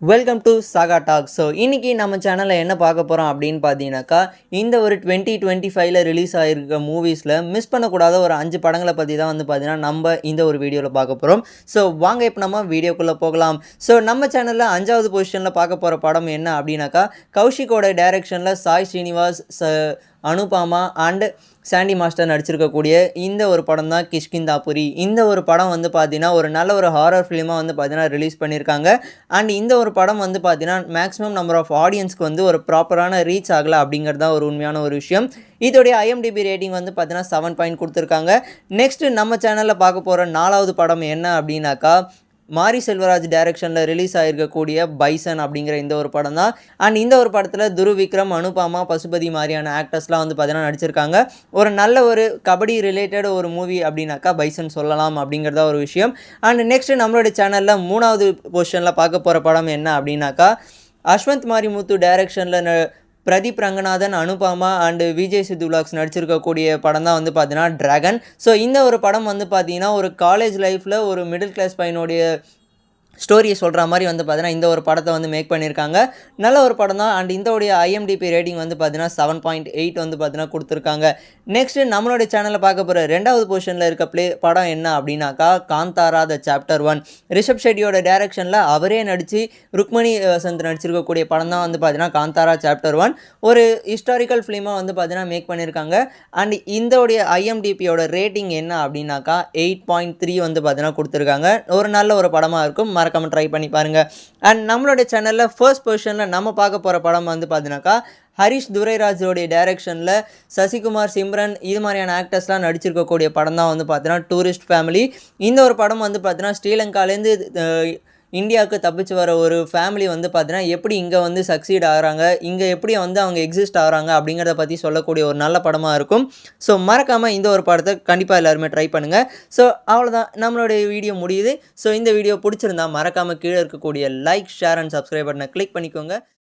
Welcome to சாகா talk. So இன்றைக்கி நம்ம சேனலில் என்ன பார்க்க போகிறோம் அப்படின்னு பார்த்தீங்கன்னாக்கா, இந்த ஒரு 2025ல் ரிலீஸ் ஆகிருக்க மூவிஸில் மிஸ் பண்ணக்கூடாத ஒரு 5 படங்களை பற்றி தான் வந்து பார்த்தீங்கன்னா நம்ம இந்த ஒரு வீடியோவில் பார்க்க போகிறோம். ஸோ வாங்க இப்போ நம்ம வீடியோக்குள்ளே போகலாம். ஸோ நம்ம சேனலில் 5வது பொசிஷனில் பார்க்க போகிற படம் என்ன அப்படின்னாக்கா, கௌஷிக்கோட டைரக்ஷனில் சாய் ஸ்ரீனிவாஸ், அனுபாமா அண்ட் சாண்டி மாஸ்டர் நடிச்சிருக்கக்கூடிய இந்த ஒரு படம் தான் கிஷ்கிந்தாபுரி. இந்த ஒரு படம் வந்து பார்த்தீங்கன்னா ஒரு நல்ல ஒரு ஹாரர் ஃபிலிமாக வந்து பார்த்தீங்கன்னா ரிலீஸ் பண்ணியிருக்காங்க. அண்ட் இந்த ஒரு படம் வந்து பார்த்தீங்கன்னா மேக்ஸிமம் நம்பர் ஆஃப் ஆடியன்ஸ்க்கு வந்து ஒரு ப்ராப்பரான ரீச் ஆகலை அப்படிங்கிறது தான் ஒரு உண்மையான ஒரு விஷயம். இதோடைய IMDb ரேட்டிங் வந்து பார்த்தீங்கன்னா 7 பாயிண்ட் கொடுத்துருக்காங்க. நெக்ஸ்ட்டு நம்ம சேனலில் பார்க்க போகிற 4வது படம் என்ன அப்படின்னாக்கா, மாரி செல்வராஜ் டைரக்ஷனில் ரிலீஸ் ஆகிருக்கக்கூடிய பைசன் அப்படிங்கிற இந்த ஒரு படம் தான். அண்ட் இந்த ஒரு படத்தில் துருவ் விக்ரம், அனுபாமா, பசுபதி மாதிரியான ஆக்டர்ஸ்லாம் வந்து பார்த்தீங்கன்னா நடிச்சிருக்காங்க. ஒரு நல்ல ஒரு கபடி ரிலேட்டட் ஒரு மூவி அப்படின்னாக்கா பைசன் சொல்லலாம் அப்படிங்கிறதா ஒரு விஷயம். அண்ட் நெக்ஸ்ட் நம்மளுடைய சேனலில் 3வது பொசிஷனில் பார்க்க போகிற படம் என்ன அப்படின்னாக்கா, அஸ்வந்த் மாரிமுத்து டைரக்ஷனில் பிரதீப் ரங்கநாதன், அனுபாமா அண்டு விஜய் சித்து விலாக்ஸ் நடிச்சிருக்கக்கூடிய படம் தான் வந்து பார்த்தீங்கன்னா டிராகன். ஸோ இந்த ஒரு படம் வந்து பார்த்தீங்கன்னா ஒரு காலேஜ் லைஃப்பில் ஒரு மிடில் கிளாஸ் பையனுடைய ஸ்டோரியை சொல்கிற மாதிரி வந்து பார்த்தீங்கன்னா இந்த ஒரு படத்தை வந்து மேக் பண்ணியிருக்காங்க. நல்ல ஒரு படம் தான். அண்ட் இதோடைய IMDb ரேட்டிங் வந்து பார்த்தீங்கன்னா 7.8 வந்து பார்த்தீங்கன்னா கொடுத்துருக்காங்க. நெக்ஸ்ட்டு நம்மளுடைய சேனலில் பார்க்க போகிற 2வது பொசிஷனில் இருக்க படம் என்ன அப்படின்னாக்கா, காந்தாரா த சாப்டர் 1. ரிஷப் ஷெட்டியோட டைரக்ஷனில் அவரே நடித்து ருக்மணி வசந்த் நடிச்சிருக்கக்கூடிய படம் தான் வந்து பார்த்தீங்கன்னா காந்தாரா சாப்டர் 1. ஒரு ஹிஸ்டாரிக்கல் ஃபிலிமாக வந்து பார்த்தீங்கன்னா மேக் பண்ணியிருக்காங்க. அண்ட் இதோடைய IMDbயோட ரேட்டிங் என்ன அப்படின்னாக்கா 8.3 வந்து பார்த்தீங்கன்னா கொடுத்துருக்காங்க. ஒரு நல்ல ஒரு படமாக இருக்கும், மறக்காம ட்ரை பண்ணி பாருங்கள். அண்ட் நம்மளுடைய சேனலில் ஃபர்ஸ்ட் பொசிஷனில் நம்ம பார்க்க போகிற படம் வந்து பார்த்தீங்கன்னாக்கா, ஹரிஷ் துரைராஜோடைய டைரக்ஷனில் சசிகுமார், சிம்ரன் இது மாதிரியான ஆக்டர்ஸ்லாம் நடிச்சிருக்கக்கூடிய படம் தான் வந்து பார்த்தீங்கன்னா டூரிஸ்ட் ஃபேமிலி. இந்த ஒரு படம் வந்து பார்த்தீங்கன்னா ஸ்ரீலங்காலேருந்து இந்தியாவுக்கு தப்பிச்சு வர ஒரு ஃபேமிலி வந்து பார்த்தீங்கன்னா எப்படி இங்கே வந்து சக்சீட் ஆகிறாங்க, இங்கே எப்படி வந்து அவங்க எக்ஸிஸ்ட் ஆகிறாங்க அப்படிங்கிறத பற்றி சொல்லக்கூடிய ஒரு நல்ல படமாக இருக்கும். ஸோ மறக்காமல் இந்த ஒரு படத்தை கண்டிப்பாக எல்லாருமே ட்ரை பண்ணுங்கள். ஸோ அவ்வளோதான், நம்மளுடைய வீடியோ முடியுது. ஸோ இந்த வீடியோ பிடிச்சிருந்தா மறக்காமல் கீழே இருக்கக்கூடிய லைக், ஷேர் அண்ட் சப்ஸ்கிரைப் பட்டனை கிளிக் பண்ணிக்கோங்க.